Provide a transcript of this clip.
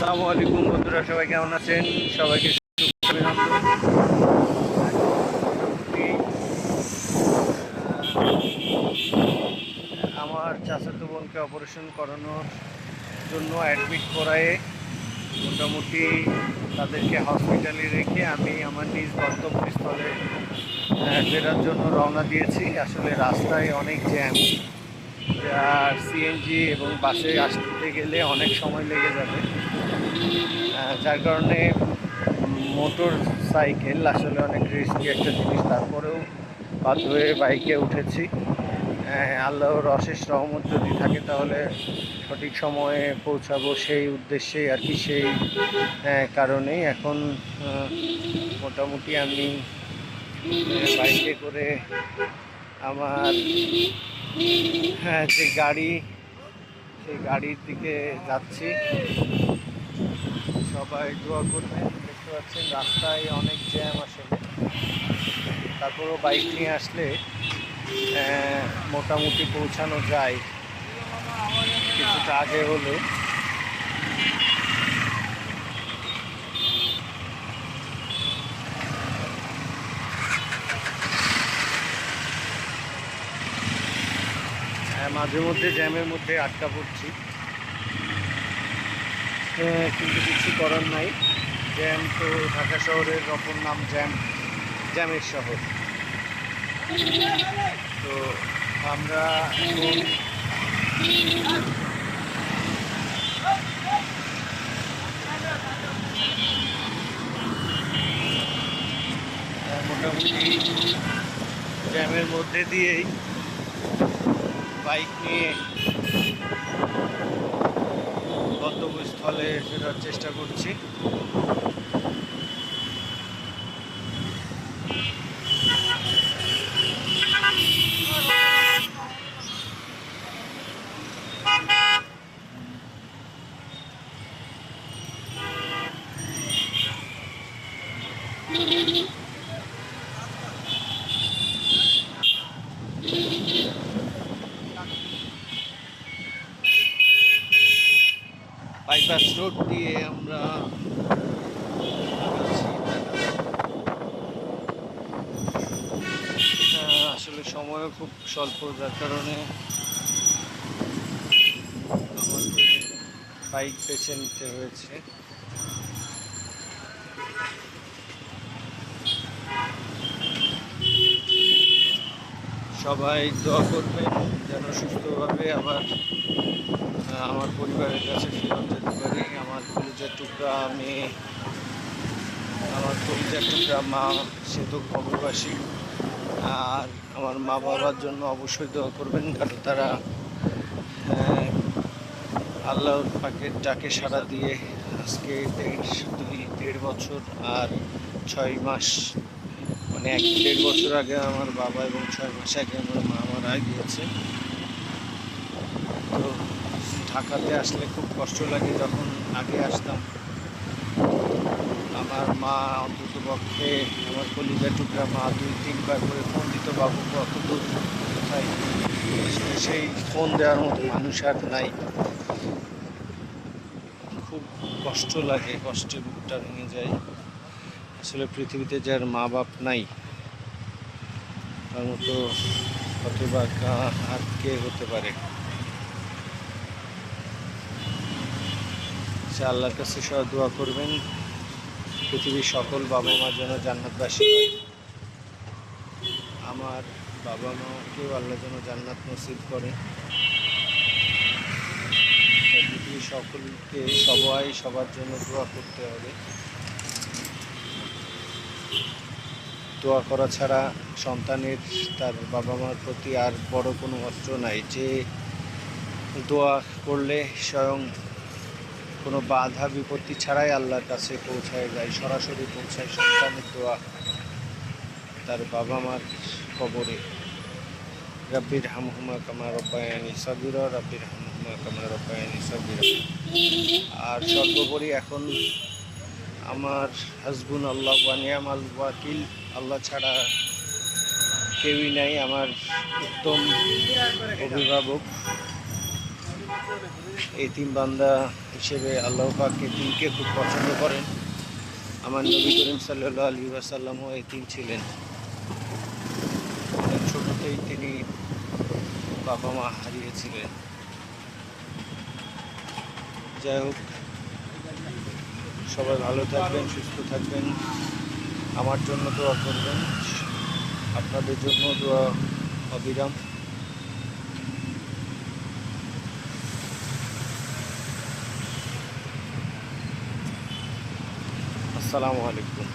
আসসালামু আলাইকুম বন্ধুরা, সবাই কেমন আছেন? সবাইকে অভিনন্দন। আমার চাচাতো বোনকে অপারেশন করানোর জন্য অ্যাডমিট করায়ে মোটামুটি তাদেরকে হসপিটালে রেখে আমি আমার নিজ গন্তব্যস্থলে ফেরার জন্য রওনা দিয়েছি। আসলে রাস্তায় অনেক জ্যাম, আর সিএনজি এবং বাসে আসতে গেলে অনেক সময় লেগে যাবে, যার কারণে মোটর সাইকেল আসলে অনেক রিস্কি একটা জিনিস। তারপরেও বাধ্য হয়ে বাইকে উঠেছি। আল্লাহর অশেষ রহমত যদি থাকে তাহলে সঠিক সময়ে পৌঁছাবো, সেই উদ্দেশ্যেই আর কি। সেই কারণেই এখন মোটামুটি আমি বাইকে করে আমার যে গাড়ি, সেই গাড়ির দিকে যাচ্ছি। সবাই দোয়া করবেন। দেখতে পাচ্ছেন রাস্তায় অনেক জ্যাম আসলে, তারপরও বাইক নিয়ে আসলে মোটামুটি পৌঁছানো যায় কিছুটা আগে হলেও। মাঝে মধ্যে জ্যামের মধ্যে আটকা পড়ছি, কিন্তু কিছু করার নাই। জ্যাম তো ঢাকা শহরের অপর নাম জ্যামের শহর। তো আমরা মোটামুটি জ্যামের মধ্যে দিয়েই বাইক নিয়ে গন্তব্যস্থলে ফেরার চেষ্টা করছি। বাইপাস রোড দিয়ে আমরা আসলে সময়ও খুব স্বল্প, যার কারণে আমাকে বাইক বেছে নিতে হয়েছে। সবাই দোয়া করবেন যেন সুস্থভাবে আবার আমার পরিবারের কাছে ফেরত যেতে পারি। আমার কলিজার টুকরা মেয়ে, আমার কলিজার টুকরা মা, সে তো কবরবাসী। আর আমার মা বাবার জন্য অবশ্যই দোয়া করবেন, কারণ তারা আল্লাহর পাকের ডাকে সাড়া দিয়ে আজকে দেড় বছর আর 6 মাস, মানে 1.5 বছর আগে আমার বাবা এবং 6 মাস আগে আমার মা মারা গিয়েছে। তো ঢাকাতে আসলে খুব কষ্ট লাগে। যখন আগে আসতাম আমার মা অন্তত পক্ষে, আমার কলিজার টুকরা মা 2-3 বার করে ফোন দিত, বাবু কত দূর কোথায়। সেই ফোন দেওয়ার মতো মানুষ আর নাই। খুব কষ্ট লাগে, কষ্টে বুকটা ভেঙে যায়। আসলে পৃথিবীতে যার মা বাপ নাই তার মতো হতভাগা আর কে হতে পারে। সে আল্লাহর কাছে সবাই দোয়া করবেন পৃথিবীর সকল বাবা মা যেন জান্নাতবাসী হয়। আমার বাবা মাকেও আল্লাহ যেন জান্নাত নসিব করে। পৃথিবীর সকলকে সবার জন্য দোয়া করতে হবে। দোয়া করা ছাড়া সন্তানের তার বাবা মার প্রতি আর বড় কোনো অস্ত্র নাই, যে দোয়া করলে স্বয়ং কোনো বাধা বিপত্তি ছাড়াই আল্লাহর কাছে পৌঁছায় যায়, সরাসরি পৌঁছায় সন্তানের দোয়া তার বাবা মার কবরে। রব্বির হামহুমা কামা রব্বায়ানি সগীরা, রব্বির হামহুমা কামা রব্বায়ানি সগীরা। আর সর্বোপরি এখন আমার হাসবুন আল্লাহ ওয়া নি'মাল ওয়াকিল, আল্লাহ ছাড়া কেউই নাই আমার উত্তম অভিভাবক। এতিম বান্দা হিসেবে আল্লাহ পাক এতিমকে খুব পছন্দ করেন। আমার নবী করিম সাল্লাল্লাহু আলাইহি ওয়াসাল্লামও এতিম ছিলেন। অনেক ছোটতেই তিনি বাবা মা হারিয়েছিলেন। যাই হোক, সবাই ভালো থাকবেন, সুস্থ থাকবেন, আমার জন্য দোয়া করবেন, আপনাদের জন্য দোয়া অবিরাম। আসসালামু আলাইকুম।